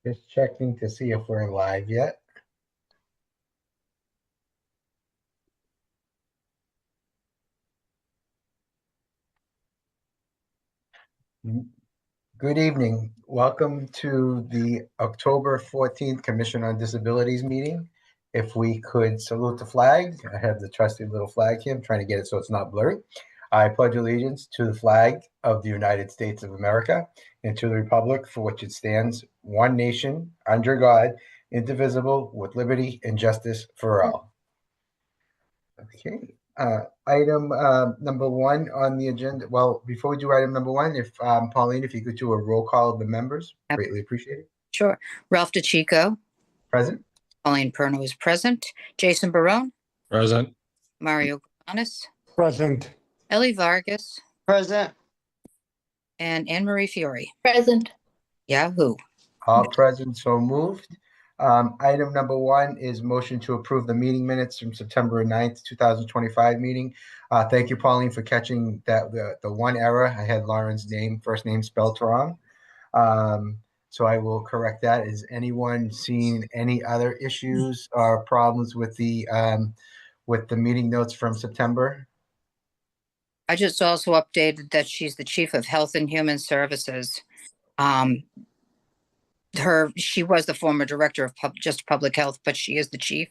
Just checking to see if we're live yet. Good evening. Welcome to the October 14th Commission on Disabilities meeting. If we could salute the flag. I have the trusty little flag here. I'm trying to get it so it's not blurry. I pledge allegiance to the flag of the United States of America and to the republic for which it stands, one nation, under God, indivisible, with liberty and justice for all. Okay. Item number one on the agenda. Well, before we do item number one, if Pauline, if you could do a roll call of the members, greatly appreciated. Sure. Ralph DeChico. Present. Pauline Perno is present. Jason Barone. Present. Mario Gomes. Present. Ellie Vargas. Present. And Anne Marie Fiore. Present. Yahoo. All present, so moved. Item number one is motion to approve the meeting minutes from September 9th, 2025 meeting. Thank you, Pauline, for catching that the one error. I had Lauren's first name spelled wrong. So I will correct that. Is anyone seeing any other issues or problems with the meeting notes from September? I just also updated that she's the Chief of Health and Human Services. She was the former director of public health, but she is the chief.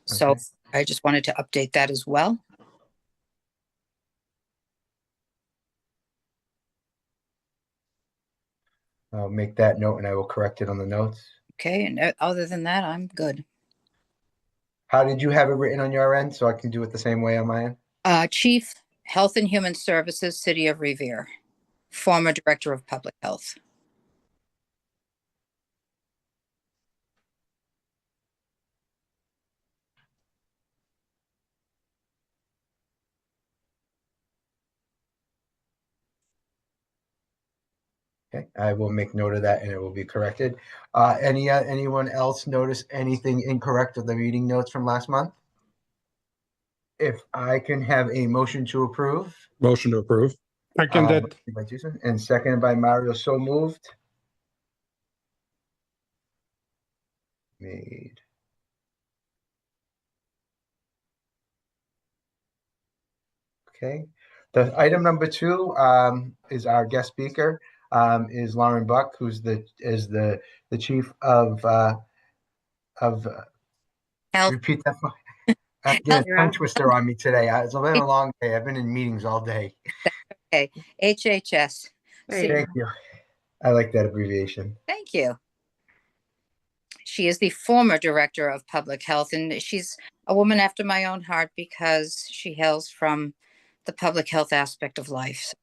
So Okay. I just wanted to update that as well. I'll make that note and I will correct it on the notes. Okay, and other than that, I'm good. How did you have it written on your end so I can do it the same way on my end? Chief Health and Human Services, City of Revere, former director of public health. Okay, I will make note of that and it will be corrected. Anyone else notice anything incorrect with the meeting notes from last month? If I can have a motion to approve. Motion to approve. Seconded. By Jason and seconded by Mario, so moved. Made. Okay. The item number two is our guest speaker. Is Lauren Buck, who's the chief of Health. repeat that. Tongue twister on me today. It's been a long day. I've been in meetings all day. Okay, HHS. Thank you. I like that abbreviation. Thank you. She is the former director of public health, and she's a woman after my own heart because she hails from the public health aspect of life.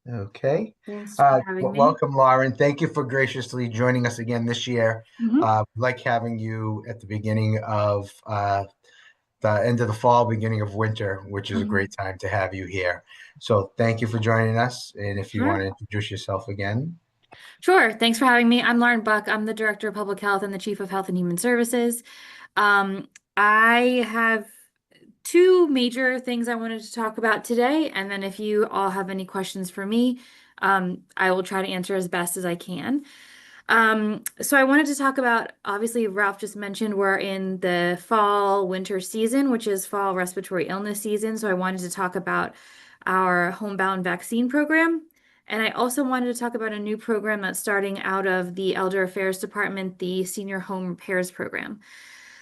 Okay. Thanks for having me. Welcome, Lauren. Thank you for graciously joining us again this year. Like having you at the beginning of the end of the fall, beginning of winter, which is a great time to have you here. So thank you for joining us. And if you want to introduce yourself again. Sure. Thanks for having me. I'm Lauren Buck. I'm the Director of Public Health and the Chief of Health and Human Services. I have two major things I wanted to talk about today. And then if you all have any questions for me, I will try to answer as best as I can. So I wanted to talk about, obviously, Ralph just mentioned we're in the fall winter season, which is fall respiratory illness season. So I wanted to talk about our homebound vaccine program. And I also wanted to talk about a new program that's starting out of the Elder Affairs Department, the Senior Home Repairs Program.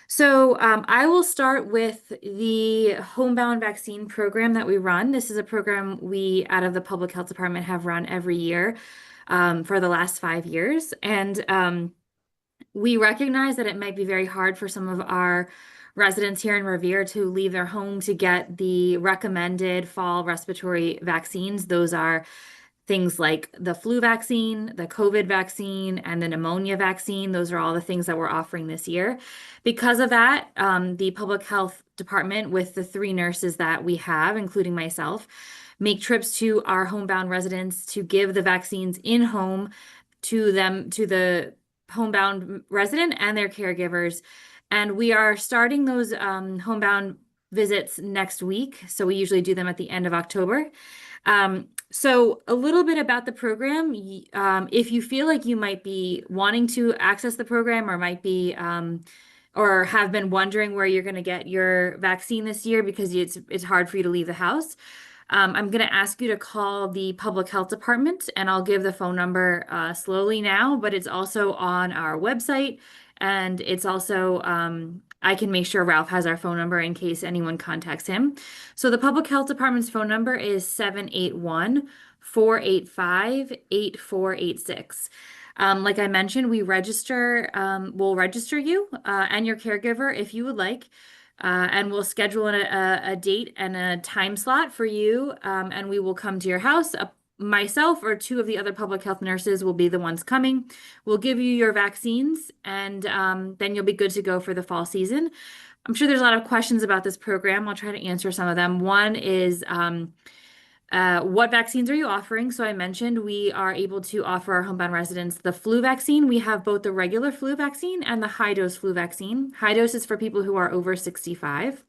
So I will start with the homebound vaccine program that we run. This is a program we, out of the Public Health Department, have run every year for the last 5 years. And we recognize that it might be very hard for some of our residents here in Revere to leave their home to get the recommended fall respiratory vaccines. Those are things like the flu vaccine, the COVID vaccine, and the pneumonia vaccine. Those are all the things that we're offering this year. Because of that, the Public Health Department, with the 3 nurses that we have, including myself, make trips to our homebound residents to give the vaccines in home to them, to the homebound resident and their caregivers. And we are starting those homebound visits next week. So we usually do them at the end of October. So a little bit about the program. If you feel like you might be wanting to access the program or might be or have been wondering where you're going to get your vaccine this year because it's hard for you to leave the house, I'm going to ask you to call the public health department, and I'll give the phone number slowly now, but it's also on our website, and it's also I can make sure Ralph has our phone number in case anyone contacts him. So the public health department's phone number is 781-485-8486. Like I mentioned, we'll register you and your caregiver if you would like. And we'll schedule a date and a time slot for you, and we will come to your house. Myself or two of the other public health nurses will be the ones coming. We'll give you your vaccines, and then you'll be good to go for the fall season. I'm sure there's a lot of questions about this program. I'll try to answer some of them. One is, what vaccines are you offering? So I mentioned we are able to offer our homebound residents the flu vaccine. We have both the regular flu vaccine and the high-dose flu vaccine. High dose is for people who are over 65.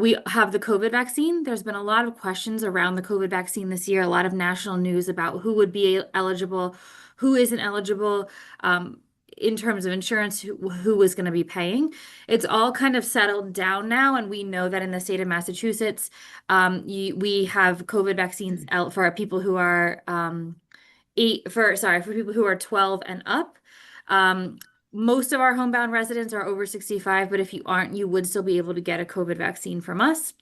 We have the COVID vaccine. There's been a lot of questions around the COVID vaccine this year, a lot of national news about who would be eligible, who isn't eligible. In terms of insurance, who is going to be paying. It's all kind of settled down now, and we know that in the state of Massachusetts, we have COVID vaccines out for people who are for people who are 12 and up. Most of our homebound residents are over 65, but if you aren't, you would still be able to get a COVID vaccine from us.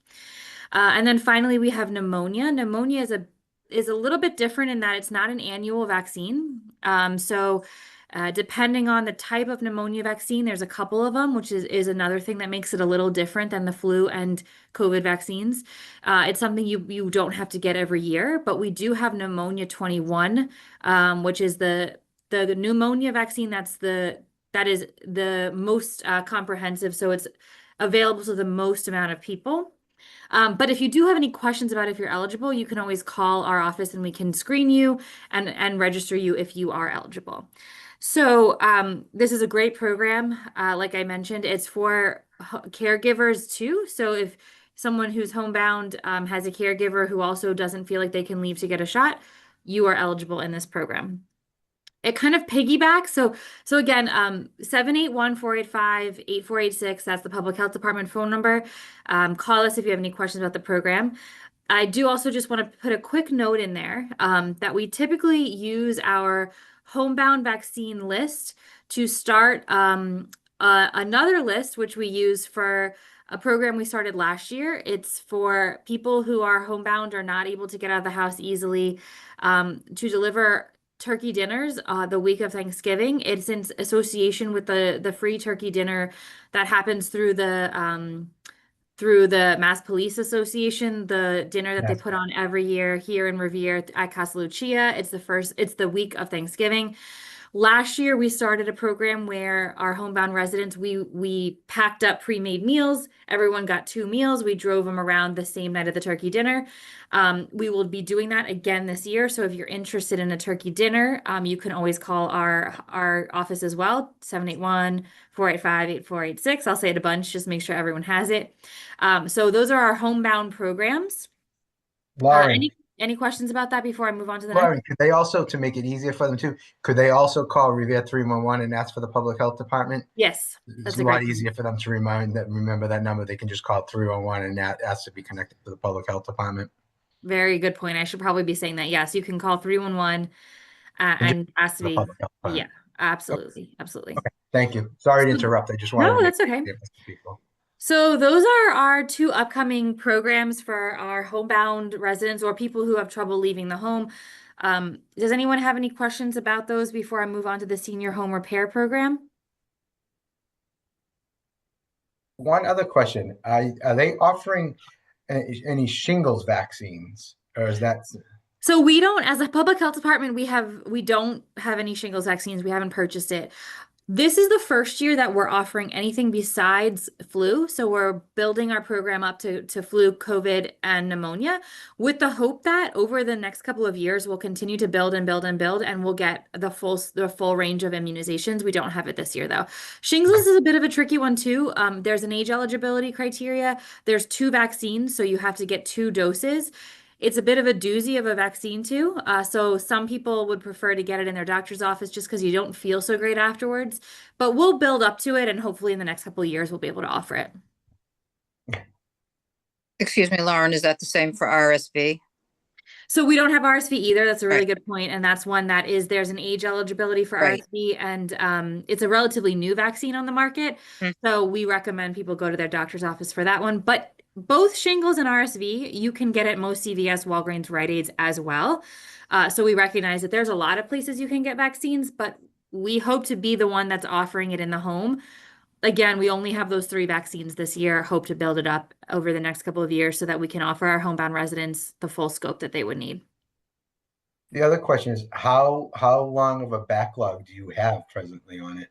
And then finally, we have pneumonia. Pneumonia is a little bit different in that it's not an annual vaccine. Depending on the type of pneumonia vaccine, there's a couple of them, which is another thing that makes it a little different than the flu and COVID vaccines. It's something you don't have to get every year, but we do have pneumonia 21, which is the pneumonia vaccine that is the most comprehensive, so it's available to the most amount of people. But if you do have any questions about if you're eligible, you can always call our office and we can screen you and register you if you are eligible. So this is a great program. Like I mentioned, it's for caregivers too. So if someone who's homebound has a caregiver who also doesn't feel like they can leave to get a shot, you are eligible in this program. It kind of piggybacks. So again, 781-485-8486. That's the public health department phone number. Call us if you have any questions about the program. I do also just want to put a quick note in there that we typically use our homebound vaccine list to start another list, which we use for a program we started last year. It's for people who are homebound or not able to get out of the house easily to deliver turkey dinners the week of Thanksgiving. It's in association with the free turkey dinner that happens through the Mass Police Association, the dinner that they put on every year here in Revere at Casa Lucia. It's the week of Thanksgiving. Last year, we started a program where our homebound residents, we packed up pre-made meals. Everyone got 2 meals. We drove them around the same night of the turkey dinner. We will be doing that again this year. So if you're interested in a turkey dinner, you can always call our office as well, 781-485-8486. I'll say it a bunch, just make sure everyone has it. So those are our homebound programs. Lauren, any questions about that before I move on to the Lauren, next? could they also, to make it easier for them too, could they also call Revere 311 and ask for the public health department? Yes, It's that's a a lot great easier for them to remember that number. They can just call 311 and ask to be connected to the public health department. Very good point. I should probably be saying that. Yes, you can call 311 and ask to The be. public health Yeah, department. absolutely. Absolutely. Okay, thank you. Sorry to So- interrupt. I just wanted No, to make that's okay. it clear for people. So those are our 2 upcoming programs for our homebound residents or people who have trouble leaving the home. Does anyone have any questions about those before I move on to the senior home repair program? One other question. Are they offering any shingles vaccines, or is that? So we don't, as a public health department, we don't have any shingles vaccines. We haven't purchased it. This is the first year that we're offering anything besides flu. So we're building our program up to flu, COVID, and pneumonia with the hope that over the next couple of years, we'll continue to build and build and build, and we'll get the full range of immunizations. We don't have it this year, though. Shingles is a bit of a tricky one, too. There's an age eligibility criteria. There's 2 vaccines, so you have to get 2 doses. It's a bit of a doozy of a vaccine too. So some people would prefer to get it in their doctor's office just because you don't feel so great afterwards. But we'll build up to it, and hopefully in the next couple of years we'll be able to offer it. Excuse me, Lauren, is that the same for RSV? So we don't have RSV either. That's a really Right. good point, and that's one that is there's an age eligibility for Right. RSV, and it's a relatively new vaccine on the market. Mm. So we recommend people go to their doctor's office for that one. But both shingles and RSV, you can get at most CVS, Walgreens, Rite Aids as well. So we recognize that there's a lot of places you can get vaccines, but we hope to be the one that's offering it in the home. Again, we only have those 3 vaccines this year. Hope to build it up over the next couple of years so that we can offer our homebound residents the full scope that they would need. The other question is how long of a backlog do you have presently on it?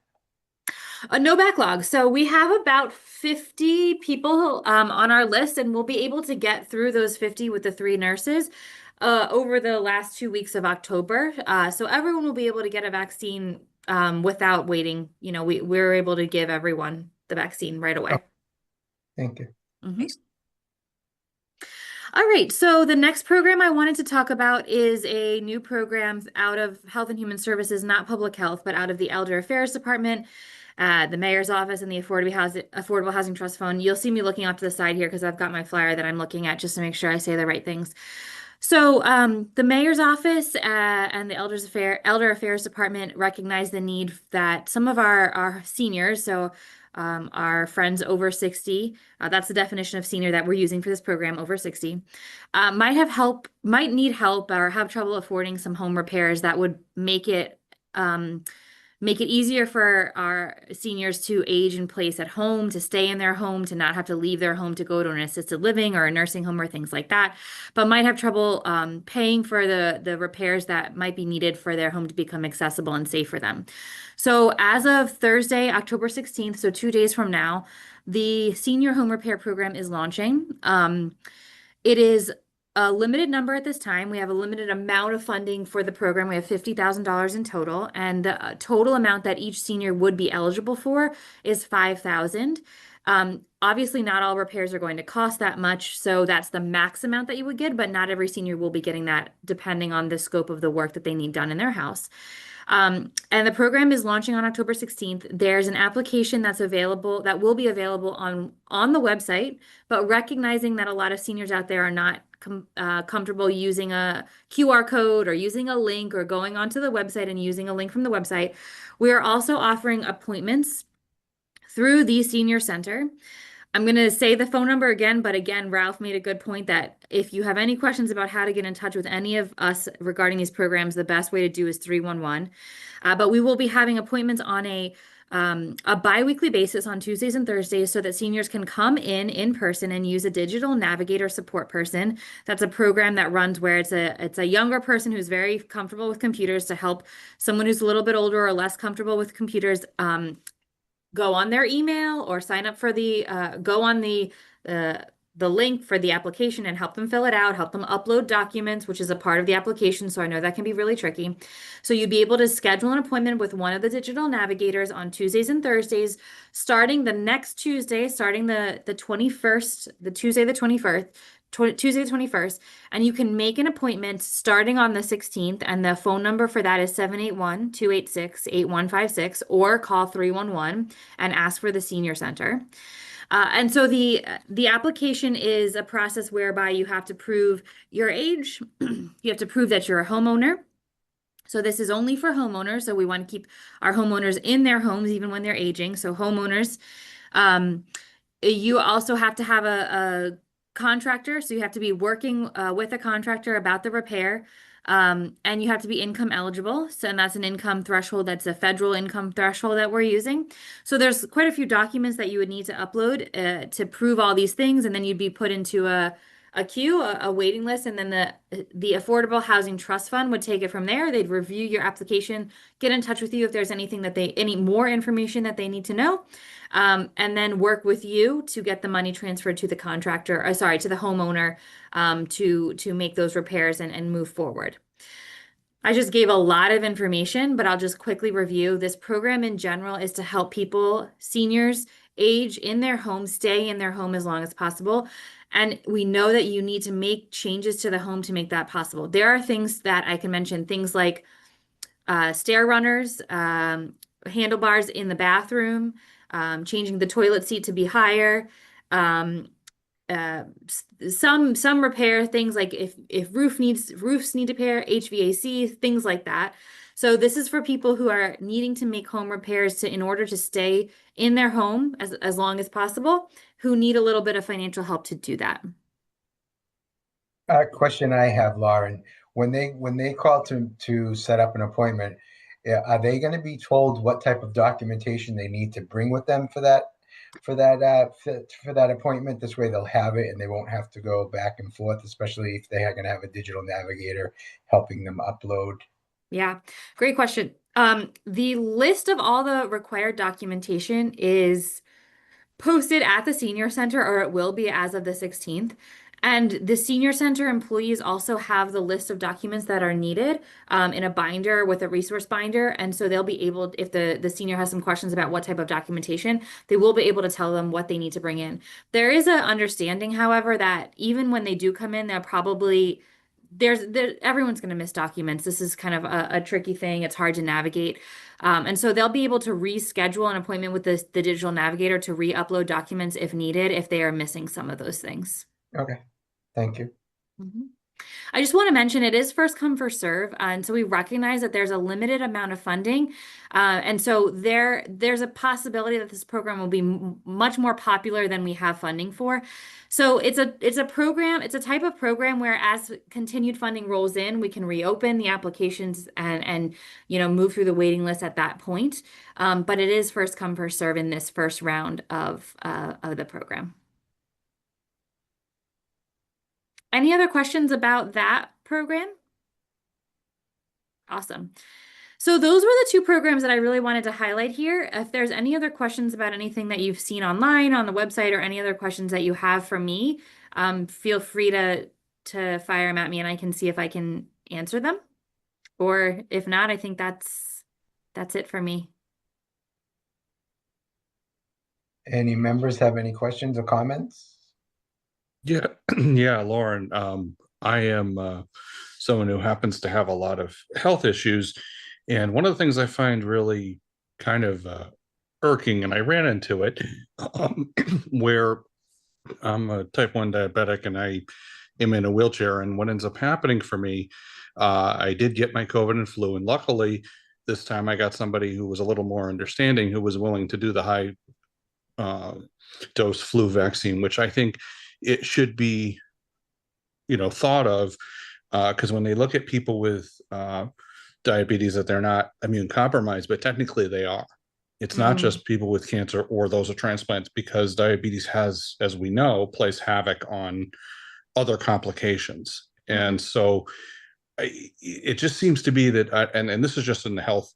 No backlog. So we have about 50 people on our list, and we'll be able to get through those 50 with the 3 nurses over the last 2 weeks of October. So everyone will be able to get a vaccine without waiting. You know, we're able to give everyone the vaccine right away. Thank you. Mhm. All right, so the next program I wanted to talk about is a new program out of Health and Human Services, not public health, but out of the Elder Affairs Department, the Mayor's Office, and the Affordable Housing Trust Fund. You'll see me looking off to the side here because I've got my flyer that I'm looking at just to make sure I say the right things. So the Mayor's Office and the Elder Affairs Department recognize the need that some of our seniors, so our friends over 60, that's the definition of senior that we're using for this program, over 60, might need help or have trouble affording some home repairs that would make it easier for our seniors to age in place at home, to stay in their home, to not have to leave their home to go to an assisted living or a nursing home or things like that, but might have trouble paying for the repairs that might be needed for their home to become accessible and safe for them. So as of Thursday, October 16th, so 2 days from now, the Senior Home Repair Program is launching. It is a limited number at this time. We have a limited amount of funding for the program. We have $50,000 in total, and the total amount that each senior would be eligible for is $5,000. Obviously, not all repairs are going to cost that much, so that's the max amount that you would get, but not every senior will be getting that depending on the scope of the work that they need done in their house. And the program is launching on October 16th. There's an application that's available that will be available on the website, but recognizing that a lot of seniors out there are not comfortable using a QR code or using a link or going onto the website and using a link from the website, we are also offering appointments through the senior center. I'm going to say the phone number again, but again, Ralph made a good point that if you have any questions about how to get in touch with any of us regarding these programs, the best way to do is 311. But we will be having appointments on a biweekly basis on Tuesdays and Thursdays so that seniors can come in person and use a digital navigator support person. That's a program that runs where it's a younger person who's very comfortable with computers to help someone who's a little bit older or less comfortable with computers go on their email or sign up for go on the link for the application and help them fill it out, help them upload documents, which is a part of the application. So I know that can be really tricky. So you'd be able to schedule an appointment with one of the digital navigators on Tuesdays and Thursdays, starting the next Tuesday, starting the 21st, the Tuesday the 21st, Tuesday the 21st, and you can make an appointment starting on the 16th, and the phone number for that is 781-286-8156, or call 311 and ask for the senior center. And so the application is a process whereby you have to prove your age, you have to prove that you're a homeowner. So this is only for homeowners, so we want to keep our homeowners in their homes even when they're aging. So homeowners, you also have to have a contractor, so you have to be working with a contractor about the repair, and you have to be income eligible. So, and that's an income threshold. That's a federal income threshold that we're using. So there's quite a few documents that you would need to upload to prove all these things, and then you'd be put into a queue, a waiting list, and then the Affordable Housing Trust Fund would take it from there. They'd review your application, get in touch with you if there's any more information that they need to know, and then work with you to get the money transferred to the contractor, to the homeowner, to make those repairs and move forward. I just gave a lot of information, but I'll just quickly review. This program in general is to help seniors age in their home, stay in their home as long as possible. And we know that you need to make changes to the home to make that possible. There are things that I can mention, things like stair runners, handlebars in the bathroom, changing the toilet seat to be higher, um, some repair things like if roofs need repair, HVAC, things like that. So this is for people who are needing to make home repairs in order to stay in their home as long as possible, who need a little bit of financial help to do that. Question I have, Lauren, when they call to set up an appointment, are they going to be told what type of documentation they need to bring with them for that appointment? This way they'll have it and they won't have to go back and forth, especially if they are going to have a digital navigator helping them upload. Yeah, great question. The list of all the required documentation is posted at the senior center, or it will be as of the 16th. And the senior center employees also have the list of documents that are needed in a binder with a resource binder. And so they'll be able, if the senior has some questions about what type of documentation, they will be able to tell them what they need to bring in. There is an understanding, however, that even when they do come in, they'll probably everyone's going to miss documents. This is kind of a tricky thing. It's hard to navigate. And so they'll be able to reschedule an appointment with the digital navigator to re-upload documents if needed, if they are missing some of those things. Okay, thank you. Mhm. I just want to mention it is first come, first serve. And so we recognize that there's a limited amount of funding. And so there's a possibility that this program will be much more popular than we have funding for. So it's a program, it's a type of program where as continued funding rolls in, we can reopen the applications and move through the waiting list at that point. But it is first come, first serve in this first round of the program. Any other questions about that program? Awesome. So those were the two programs that I really wanted to highlight here. If there's any other questions about anything that you've seen online on the website or any other questions that you have for me, feel free to fire them at me and I can see if I can answer them. Or if not, I think that's it for me. Any members have any questions or comments? Yeah, yeah, Lauren. I am someone who happens to have a lot of health issues, and one of the things I find really kind of irking, and I ran into it, where I'm a type 1 diabetic and I am in a wheelchair, and what ends up happening for me, I did get my COVID and flu, and luckily this time I got somebody who was a little more understanding, who was willing to do the high dose flu vaccine, which I think it should be, thought of, because when they look at people with diabetes, that they're not immune compromised, but technically they are. It's not just people with cancer or those with transplants, because diabetes has, as we know, plays havoc on other complications. And so it just seems to be that, and this is just in the health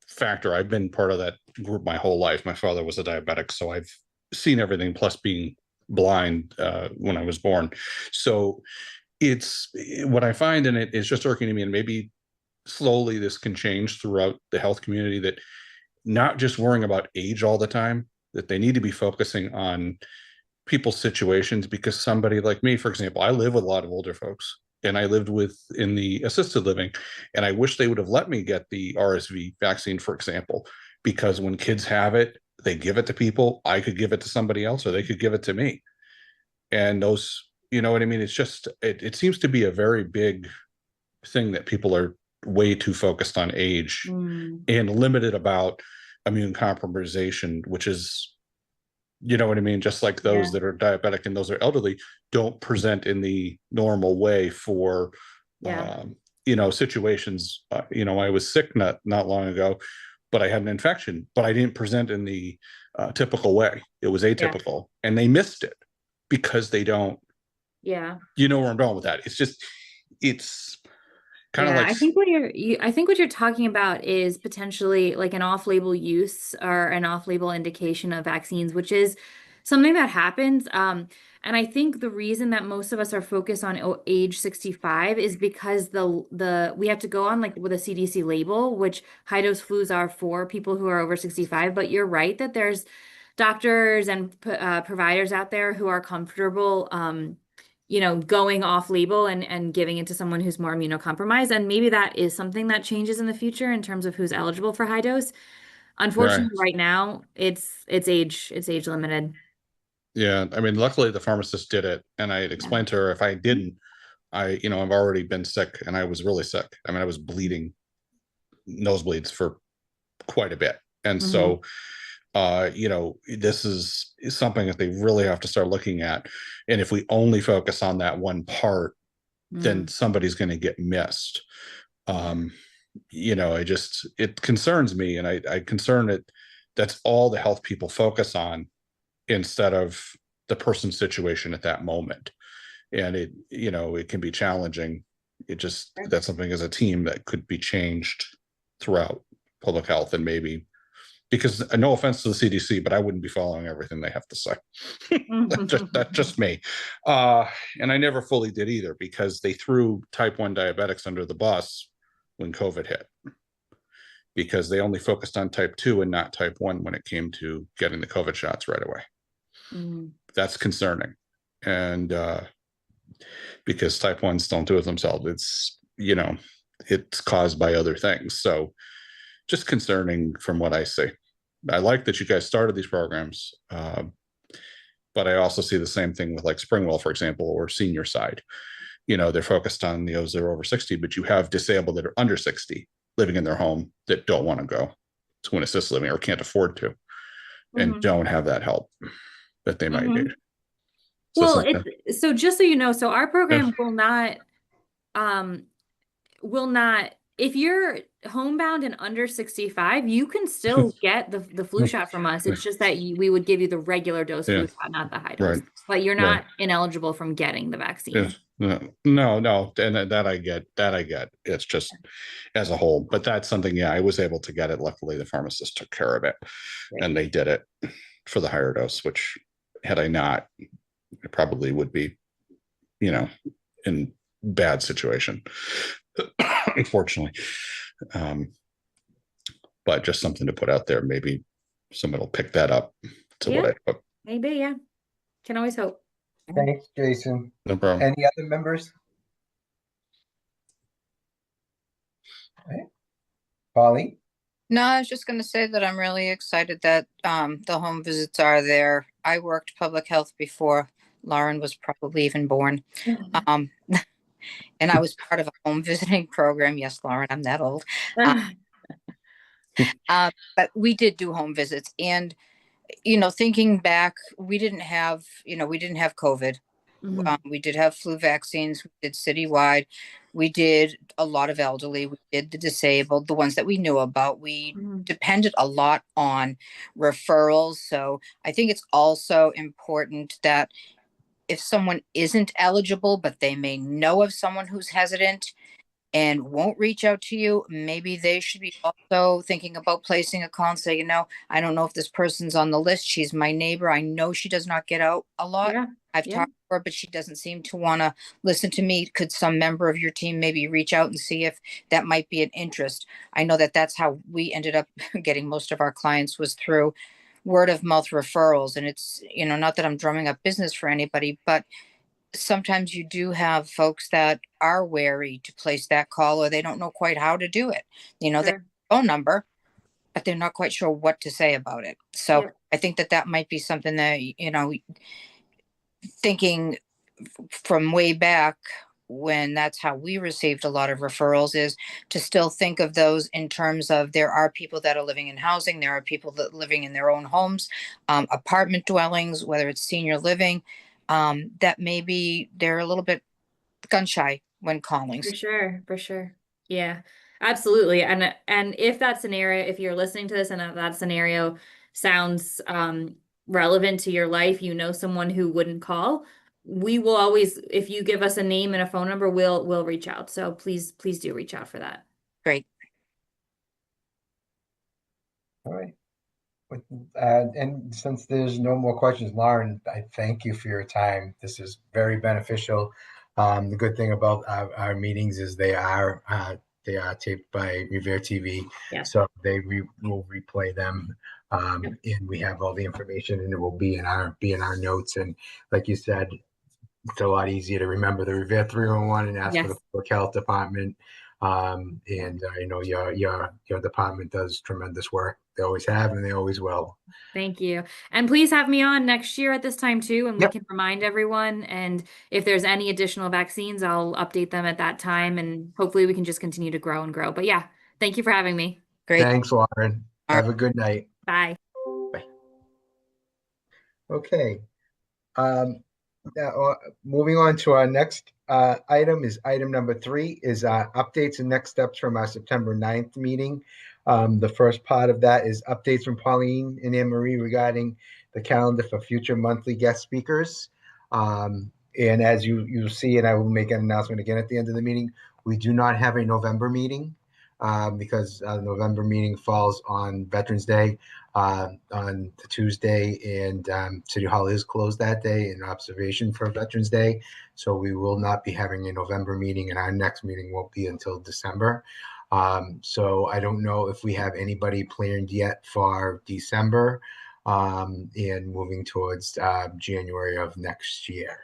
factor. I've been part of that group my whole life. My father was a diabetic, so I've seen everything, plus being blind when I was born. So it's what I find in it is just irking to me, and maybe slowly this can change throughout the health community, that not just worrying about age all the time, that they need to be focusing on people's situations. Because somebody like me, for example, I live with a lot of older folks, and I lived with in the assisted living, and I wish they would have let me get the RSV vaccine, for example, because when kids have it, they give it to people. I could give it to somebody else, or they could give it to me. And those, you know what I mean? It's just, it seems to be a very big thing that people are way too focused on age and limited about immune compromisation, which is, you know what I mean? Just like those that are diabetic and those are elderly don't present in the normal way for, situations. I was sick not long ago, but I had an infection, but I didn't present in the typical way. It was atypical, and they missed it because they don't. Yeah. You know where I'm going with that. It's kind of like. I think what you're talking about is potentially like an off-label use or an off-label indication of vaccines, which is something that happens. And I think the reason that most of us are focused on age 65 is because we have to go on like with a CDC label, which high dose flus are for people who are over 65. But you're right that there's doctors and providers out there who are comfortable, going off label and giving it to someone who's more immunocompromised. And maybe that is something that changes in the future in terms of who's eligible for high dose. Right. Unfortunately, right now it's age limited. Yeah. I mean, luckily the pharmacist did it. And I had explained to her if I didn't, I've already been sick and I was really sick. I mean, I was bleeding nosebleeds for quite a bit. And so, this is something that they really have to start looking at. And if we only focus on that one part, then somebody's going to get missed. It concerns me, and I concern it. That's all the health people focus on instead of the person's situation at that moment. And it can be challenging. That's something as a team that could be changed throughout public health, and maybe, because no offense to the CDC, but I wouldn't be following everything they have to say. That's just me. And I never fully did either, because they threw type 1 diabetics under the bus when COVID hit, because they only focused on type 2 and not type 1 when it came to getting the COVID shots right away. That's concerning. And because type 1s don't do it themselves. It's caused by other things. So just concerning from what I see. I like that you guys started these programs, but I also see the same thing with like Springwell, for example, or senior side. They're focused on those that are over 60, but you have disabled that are under 60 living in their home that don't want to go to an assisted living or can't afford to, and don't have that help that they might need. So so just so you know, so our program will not, if you're homebound and under 65, you can still get the flu shot from us. It's just that we would give you the regular dose flu shot, not the high dose. Right. But you're not ineligible from getting the vaccine. No, and that I get. It's just as a whole, but that's something. I was able to get it. Luckily, the pharmacist took care of it, and they did it for the higher dose. Which, had I not, it probably would be, in bad situation, unfortunately. But just something to put out there. Maybe somebody will pick that up. Maybe, yeah. Can always hope. Thanks, Jason. No problem. Any other members? Okay. Polly? No, I was just going to say that I'm really excited that the home visits are there. I worked public health before Lauren was probably even born. And I was part of a home visiting program. Yes, Lauren, I'm that old. But we did do home visits. And, thinking back, we didn't have COVID. We did have flu vaccines. We did citywide. We did a lot of elderly. We did the disabled, the ones that we knew about. We depended a lot on referrals. So I think it's also important that if someone isn't eligible, but they may know of someone who's hesitant and won't reach out to you, maybe they should be also thinking about placing a call and say, I don't know if this person's on the list. She's my neighbor. I know she does not get out a lot. I've talked to her, but she doesn't seem to want to listen to me. Could some member of your team maybe reach out and see if that might be an interest? I know that that's how we ended up getting most of our clients, was through word of mouth referrals. And it's, not that I'm drumming up business for anybody, but sometimes you do have folks that are wary to place that call, or they don't know quite how to do it. They have a phone number, but they're not quite sure what to say about it. So I think that might be something that, thinking from way back when that's how we received a lot of referrals, is to still think of those in terms of, there are people that are living in housing. There are people that are living in their own homes, apartment dwellings, whether it's senior living, that maybe they're a little bit gun shy when calling. For sure. Yeah, absolutely. And if that scenario, if you're listening to this and that scenario sounds relevant to your life, someone who wouldn't call, we will always, if you give us a name and a phone number, we'll reach out. So please do reach out for that. Great. All right. And since there's no more questions, Lauren, I thank you for your time. This is very beneficial. The good thing about our meetings is they are they are taped by Revere TV. Yeah. So we'll replay them. Yep. And we have all the information, and it will be in our notes. And like you said, it's a lot easier to remember the Revere 301 and ask for the Yes. public health department. And I know your department does tremendous work. They always have, and they always will. Thank you. And please have me on next year at this time too, and we Yep. can remind everyone. And if there's any additional vaccines, I'll update them at that time, and hopefully we can just continue to grow and grow. But yeah, thank you for having me. Great. Thanks, Lauren. All Have a good night. Bye. Bye. Okay. Now, moving on to our next item is item number 3 is updates and next steps from our September 9th meeting. The first part of that is updates from Pauline and Anne Marie regarding the calendar for future monthly guest speakers. And as you'll see, and I will make an announcement again at the end of the meeting, we do not have a November meeting because the November meeting falls on Veterans Day on the Tuesday, and City Hall is closed that day in observation for Veterans Day. So we will not be having a November meeting, and our next meeting won't be until December. So I don't know if we have anybody planned yet for December and moving towards January of next year.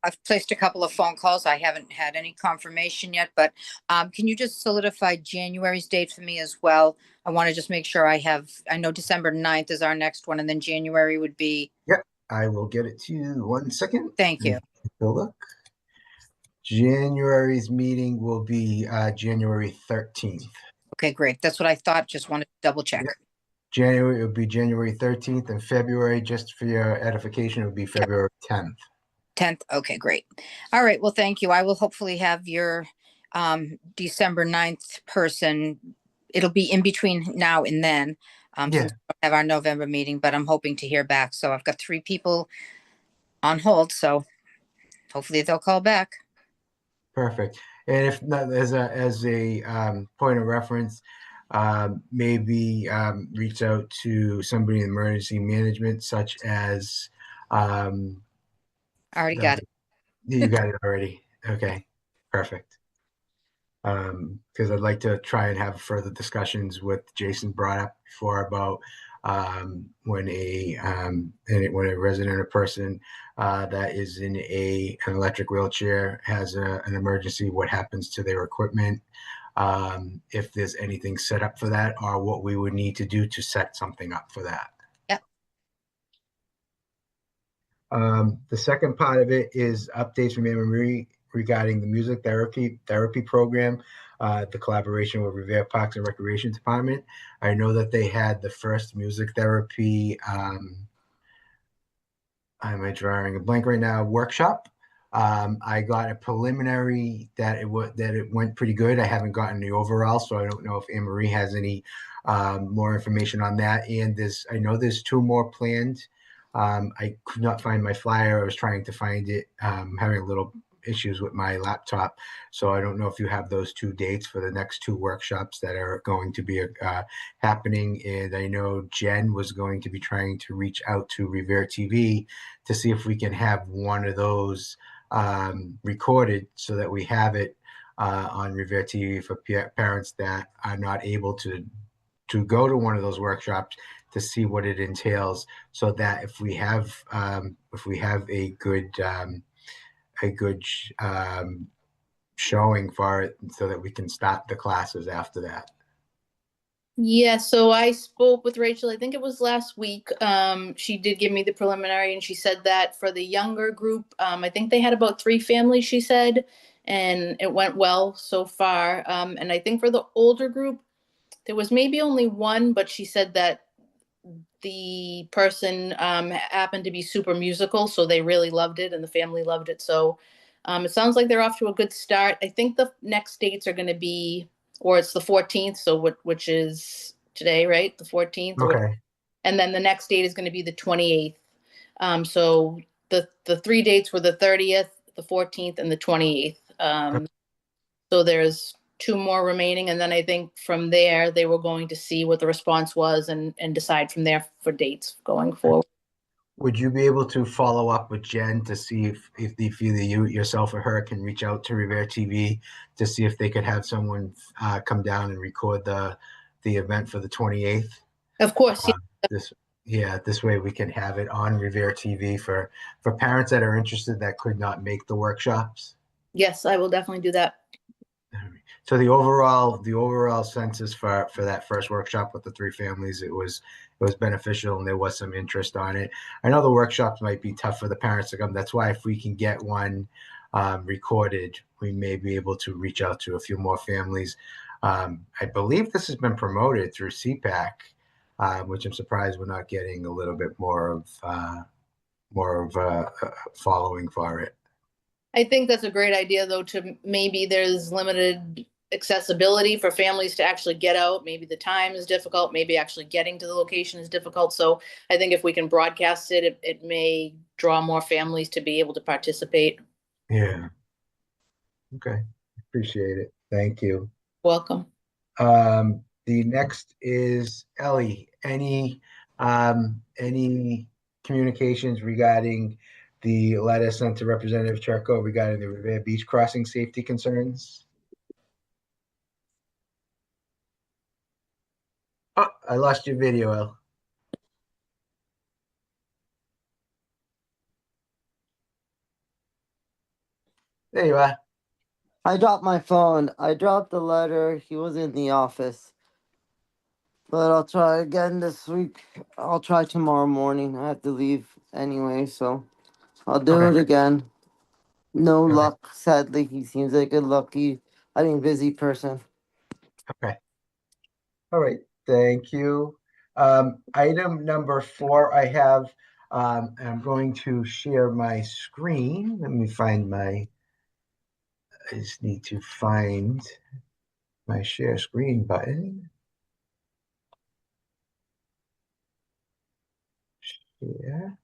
I've placed a couple of phone calls. I haven't had any confirmation yet, but can you just solidify January's date for me as well? I want to just make sure I know December 9th is our next one, and then January would be. Yep, I will get it to you 1 second. Thank you. Take a look. January's meeting will be January 13th. Okay, great. That's what I thought. Just wanted to double check. Yep. January, it would be January 13th, and February, just for your edification, it would be February 10th. 10th. Okay, great. All right. Well, thank you. I will hopefully have your December 9th person. It'll be in between now and then. Since we don't have our November meeting, but I'm hoping to hear back. So I've got 3 people on hold. So hopefully they'll call back. Perfect. And if not, as a point of reference, maybe reach out to somebody in emergency management, such as I already got it. You got it already. Okay, perfect. Because I'd like to try and have further discussions with Jason brought up before about when a resident or person that is in an electric wheelchair has an emergency, what happens to their equipment, if there's anything set up for that, or what we would need to do to set something up for that. Yep. The second part of it is updates from Anne Marie regarding the music therapy program, the collaboration with Revere Parks and Recreation Department. I know that they had the first music therapy, am I drawing a blank right now, workshop. I got a preliminary that it went pretty good. I haven't gotten the overall, so I don't know if Anne Marie has any more information on that. And I know there's 2 more planned. I could not find my flyer. I was trying to find it, having a little issues with my laptop. So I don't know if you have those 2 dates for the next 2 workshops that are going to be happening. And I know Jen was going to be trying to reach out to Revere TV to see if we can have one of those recorded so that we have it on Revere TV for parents that are not able to go to one of those workshops to see what it entails, so that if we have a good showing for it, so that we can start the classes after that. Yeah, so I spoke with Rachel, I think it was last week. She did give me the preliminary, and she said that for the younger group, I think they had about 3 families, she said, and it went well so far. And I think for the older group, there was maybe only 1, but she said that the person happened to be super musical, so they really loved it and the family loved it. So it sounds like they're off to a good start. I think the next dates are going to be, or it's the 14th, so which is today, right? The 14th. Okay. And then the next date is going to be the 28th. So the 3 dates were the 30th, the 14th, and the 28th. So there's 2 more remaining, and then I think from there they were going to see what the response was and decide from there for dates going forward. Would you be able to follow up with Jen to see if either you yourself or her can reach out to Revere TV to see if they could have someone come down and record the event for the 28th? Of course. Uh, this this way we can have it on Revere TV for parents that are interested that could not make the workshops. Yes, I will definitely do that. So the overall census for that first workshop with the 3 families, it was beneficial and there was some interest on it. I know the workshops might be tough for the parents to come. That's why if we can get one recorded, we may be able to reach out to a few more families. I believe this has been promoted through CPAC, which I'm surprised we're not getting a little bit more of a following for it. I think that's a great idea, though, to maybe there's limited accessibility for families to actually get out. Maybe the time is difficult. Maybe actually getting to the location is difficult. So I think if we can broadcast it, it may draw more families to be able to participate. Yeah. Okay. Appreciate it. Thank you. Welcome. The next is Ellie. Any communications regarding the letter sent to Representative Turco regarding the Revere Beach crossing safety concerns? Oh, I lost your video, El. There you are. I dropped my phone. I dropped the letter. He was in the office. But I'll try again this week. I'll try tomorrow morning. I have to leave anyway, so I'll do Okay. it again. No Okay. luck, sadly. He seems like a busy person. Okay. All right. Thank you. Item number 4, I have, I'm going to share my screen. Let me find I just need to find my share screen button. Share.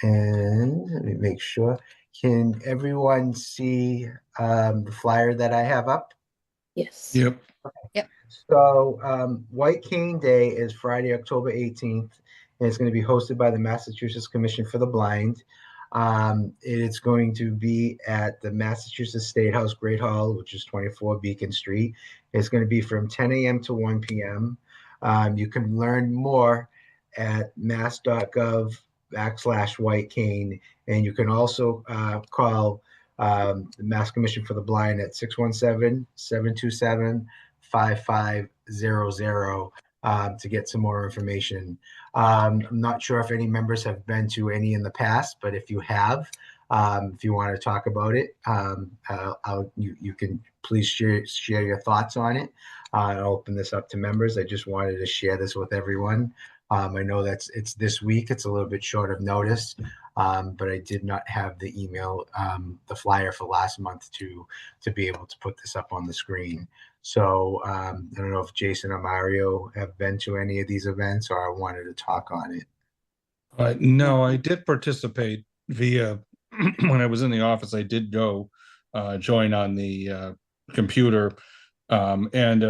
And let me make sure. Can everyone see the flyer that I have up? Yes. Yep. So White Cane Day is Friday, October 18th, and it's going to be hosted by the Massachusetts Commission for the Blind. It's going to be at the Massachusetts State House Great Hall, which is 24 Beacon Street. It's going to be from 10 a.m. to 1 p.m. You can learn more at mass.gov/White Cane, and you can also call the Mass Commission for the Blind at 617-727-5500 to get some more information. I'm not sure if any members have been to any in the past, but if you have, if you want to talk about it, you can please share your thoughts on it. I'll open this up to members. I just wanted to share this with everyone. I know it's this week. It's a little bit short of notice, but I did not have the email, the flyer for last month to be able to put this up on the screen. So I don't know if Jason or Mario have been to any of these events, or I wanted to talk on it. No, I did participate via when I was in the office. I did go join on the computer, and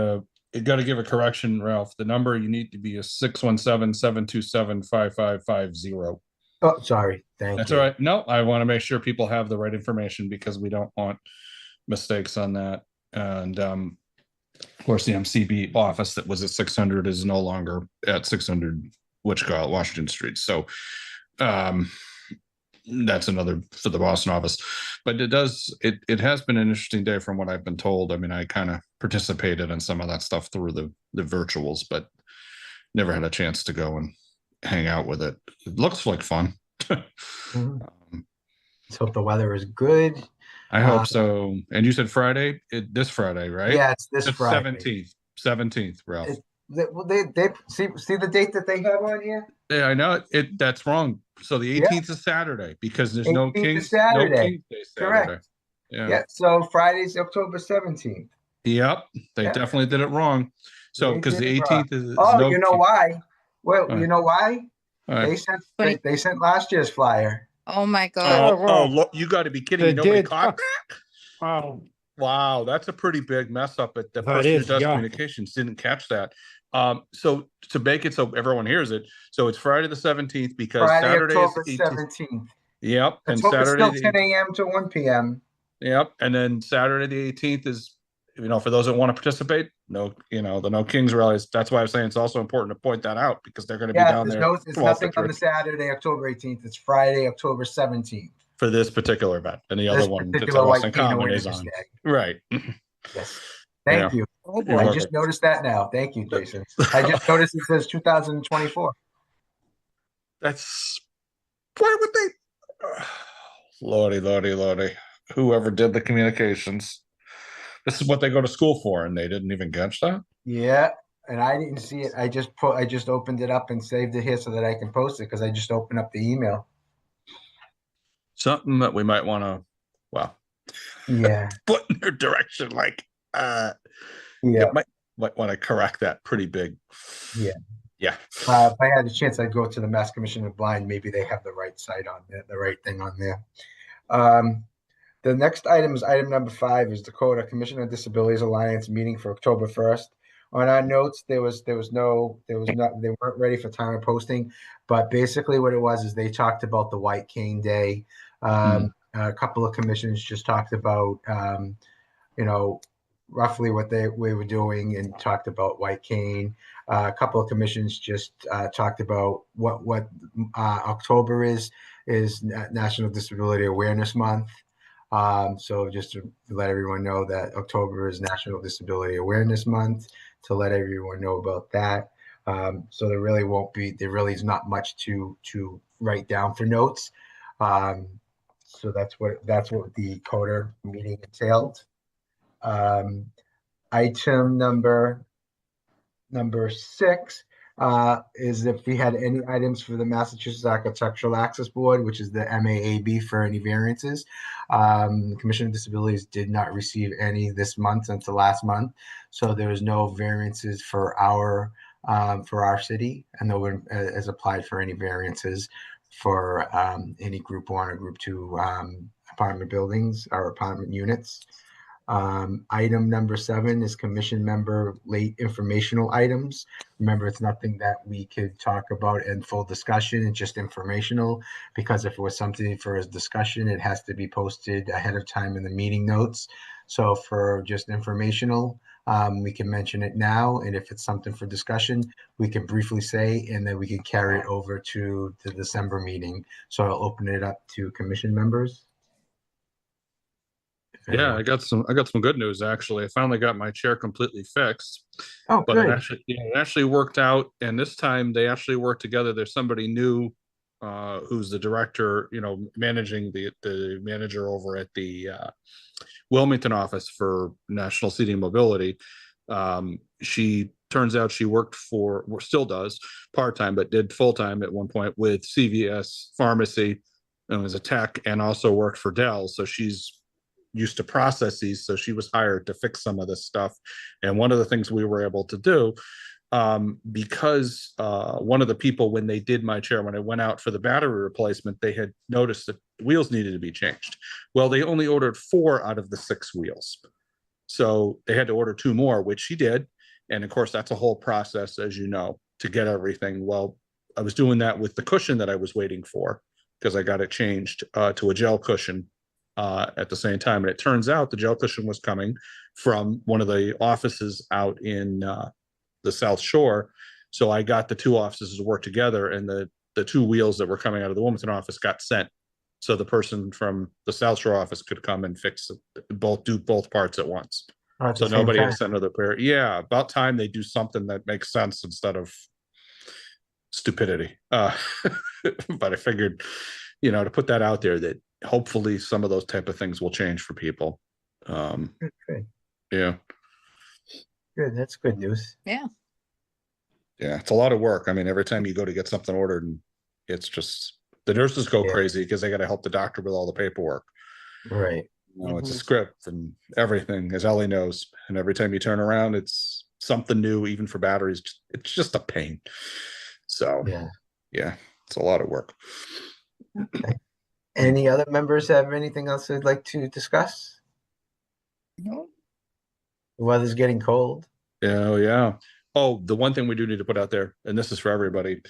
you got to give a correction, Ralph. The number you need to be is 617-727-5550. Oh, sorry. Thank That's you. all right. No, I want to make sure people have the right information because we don't want mistakes on that. And of course, the MCB office that was at 600 is no longer at 600 Washington Street. So that's another for the Boston office. But it has been an interesting day from what I've been told. I mean, I kind of participated in some of that stuff through the virtuals, but never had a chance to go and hang out with it. It looks like fun. Mhm. Let's hope the weather is good. I hope so. And you said Friday, this Friday, right? Yeah, it's this It's Friday. 17th, Ralph. They see the date that they have on here. Yeah, I know it. That's wrong. So the 18th is Saturday because there's no 18th is King's Saturday. Day Saturday. Correct. Yeah. Yeah. So Friday's October 17th. Yep. They Yeah. definitely did it wrong. So They because did the it wrong. 18th is Oh, no. you know why? Well, All you right. know why? All right. They sent last year's flyer. Oh my God. Oh, look, you got to be kidding me! They Nobody did. caught that. Wow. Wow, that's a pretty big mess up. But the Oh, it person who is, does yeah. communications didn't catch that. So to make it so everyone hears it, so it's Friday the 17th because Friday, Saturday is the October 18th. 17th. Yep, and Let's hope it's Saturday still the 10 18th. a.m. to 1 p.m. Yep, and then Saturday the 18th is, for those that want to participate, the No Kings rallies. That's why I'm saying it's also important to point that out because they're going to be Yeah, down there it's to nothing on Walford the Saturday, October 18th. It's Friday, October 17th. for this particular event, and the This other one that's particular at White Austin Cane Common is Awareness on. Day. Right. Yes. Yeah. Thank you. Oh You're boy. I welcome. just noticed that now. Thank you, Jason. I just noticed it says 2024. That's why would they? Lordy, lordy, lordy. Whoever did the communications. This is what they go to school for, and they didn't even catch that. Yeah, and I didn't see it. I just opened it up and saved it here so that I can post it because I just opened up the email. Something that we might want to, Yeah. put in their direction. Like, Yeah. might want to correct that pretty big. Yeah. Yeah. If I had a chance, I'd go to the Mass Commission of Blind. Maybe they have the right site on there, the right thing on there. The next item is item number 5 is Dakota Commission on Disabilities Alliance meeting for October 1st. On our notes, they weren't ready for time of posting, but basically what it was is they talked about the White Cane Day. A couple of commissions just talked about, roughly what we were doing and talked about White Cane. A couple of commissions just talked about what October is National Disability Awareness Month. So just to let everyone know that October is National Disability Awareness Month, to let everyone know about that. So there really is not much to write down for notes. So that's what the CODA meeting entailed. Item number 6 is if we had any items for the Massachusetts Architectural Access Board, which is the MAAB, for any variances. The Commission on Disabilities did not receive any this month until last month, so there was no variances for our city, and no one has applied for any variances for any Group 1 or Group 2 apartment buildings or apartment units. Item number 7 is commission member late informational items. Remember, it's nothing that we could talk about in full discussion. It's just informational, because if it was something for a discussion, it has to be posted ahead of time in the meeting notes. So for just informational, we can mention it now. And if it's something for discussion, we can briefly say, and then we can carry it over to the December meeting. So I'll open it up to commission members. Yeah, I got some good news actually. I finally got my chair completely fixed. Oh, But good. it actually worked out, and this time they actually worked together. There's somebody new who's the director, managing the manager over at the Wilmington office for National Seating Mobility. She turns out she worked still does part-time, but did full-time at one point with CVS Pharmacy and was a tech, and also worked for Dell. So she's used to processes, so she was hired to fix some of this stuff. And one of the things we were able to do, because one of the people, when they did my chair, when I went out for the battery replacement, they had noticed that wheels needed to be changed. Well, they only ordered 4 out of the 6 wheels, so they had to order 2 more, which she did. And of course, that's a whole process, as you know, to get everything. Well, I was doing that with the cushion that I was waiting for, because I got it changed to a gel cushion at the same time. And it turns out the gel cushion was coming from one of the offices out in the South Shore. So I got the 2 offices to work together, and the 2 wheels that were coming out of the Wilmington office got sent. So the person from the South Shore office could come and do both parts at once. So nobody had to send another pair. Yeah, about time they do something that makes sense instead of stupidity. But I figured, to put that out there, that hopefully some of those type of things will change for people. Good. Yeah. Good. That's good news. Yeah. Yeah, it's a lot of work. I mean, every time you go to get something ordered, and it's just, the nurses go crazy because they got to help the doctor with all the paperwork. Right. It's a script and everything, as Ellie knows. And every time you turn around, it's something new, even for batteries. It's just a pain. So yeah, it's a lot of work. Okay. Any other members have anything else they'd like to discuss? No. The weather's getting cold. Yeah, yeah. Oh, the one thing we do need to put out there, and this is for everybody.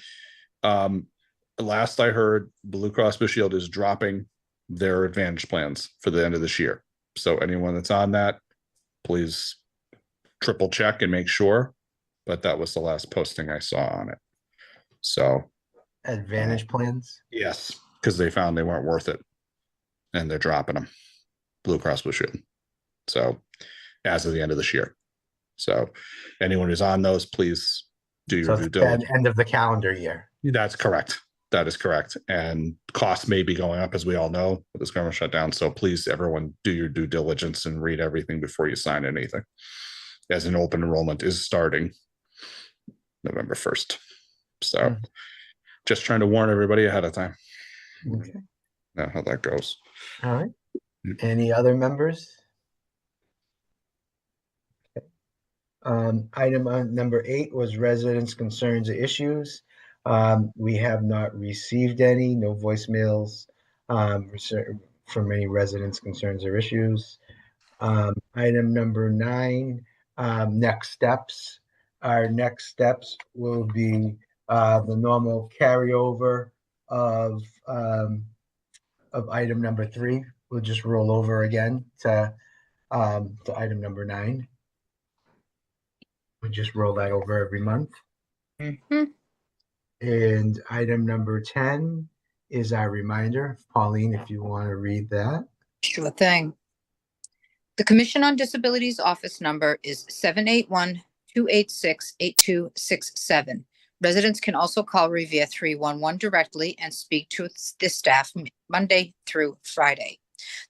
Last I heard, Blue Cross Blue Shield is dropping their Advantage plans for the end of this year. So anyone that's on that, please triple check and make sure. But that was the last posting I saw on it. So Advantage plans. yes, because they found they weren't worth it, and they're dropping them. Blue Cross Blue Shield. So as of the end of this year. So anyone who's on those, please do So your due it's the diligence. end of the calendar year. That's correct. That is correct. And costs may be going up, as we all know, with this government shutdown. So please, everyone, do your due diligence and read everything before you sign anything, as an open enrollment is starting November 1st. So just trying to warn everybody ahead of time. Okay. Know how that goes. All right. Any other members? Item number 8 was residents' concerns or issues. We have not received any, no voicemails from any residents' concerns or issues. Item number 9, next steps. Our next steps will be the normal carryover of item number 3. We'll just roll over again to item number 9. We just roll that over every month. Mhm. And item number 10 is our reminder. Pauline, if you want to read that. Sure thing. The Commission on Disabilities office number is 781-286-8267. Residents can also call Revere 311 directly and speak to the staff Monday through Friday.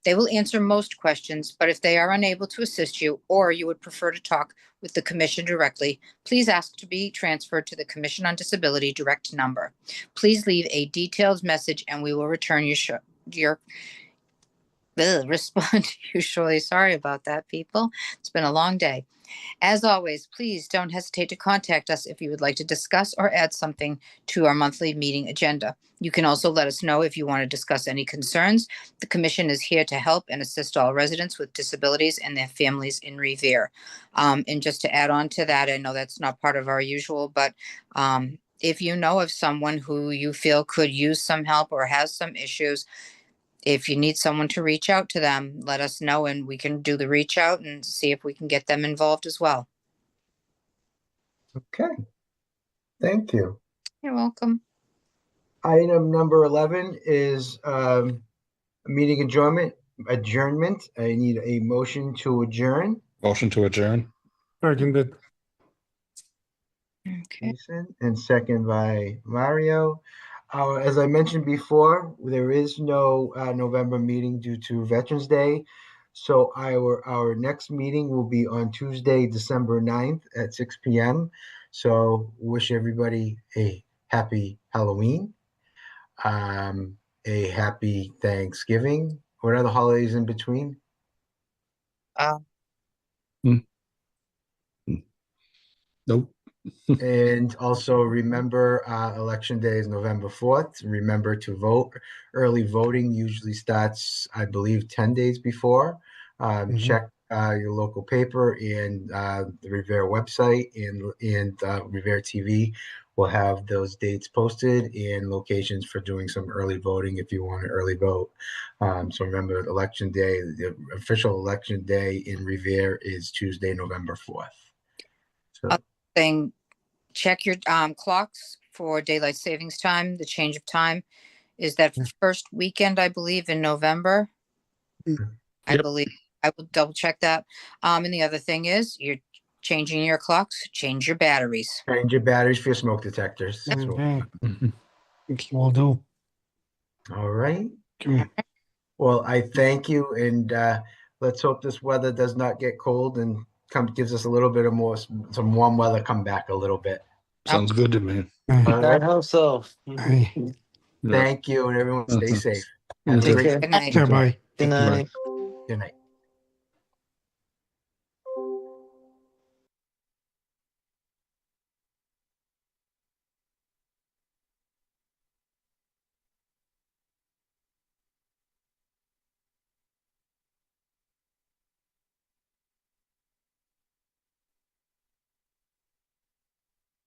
They will answer most questions, but if they are unable to assist you or you would prefer to talk with the Commission directly, please ask to be transferred to the Commission on Disability direct number. Please leave a detailed message and we will return your respond usually. Sorry about that, people. It's been a long day. As always, please don't hesitate to contact us if you would like to discuss or add something to our monthly meeting agenda. You can also let us know if you want to discuss any concerns. The Commission is here to help and assist all residents with disabilities and their families in Revere. And just to add on to that, I know that's not part of our usual, but if you know of someone who you feel could use some help or has some issues, if you need someone to reach out to them, let us know and we can do the reach out and see if we can get them involved as well. Okay. Thank you. You're welcome. Item number 11 is meeting adjournment. I need a motion to adjourn. Motion to adjourn. Seconded. Okay. Jason, and second by Mario. As I mentioned before, there is no November meeting due to Veterans Day. So our next meeting will be on Tuesday, December 9th at 6 p.m. So wish everybody a happy Halloween, a happy Thanksgiving. What are the holidays in between? Nope. And also remember, Election Day is November 4th. Remember to vote. Early voting usually starts, I believe, 10 days before. Check your local paper and the Revere website and Revere TV will have those dates posted and locations for doing some early voting if you want to early vote. So remember, Election Day, the official Election Day in Revere is Tuesday, November 4th. So. Thing. Check your clocks for daylight savings time. The change of time is that first weekend, I believe, in November. I believe. I will double check that. And the other thing is you're changing your clocks, change your batteries. Change your batteries for your smoke detectors. Okay. Will do. All right. Okay. Well, I thank you, and let's hope this weather does not get cold and gives us a little bit of some warm weather come back a little bit. Sounds good to me. All I right. hope so. Hey, Thank you, and everyone stay safe. Have a Take great care. Good night. bye. Good night. Good night.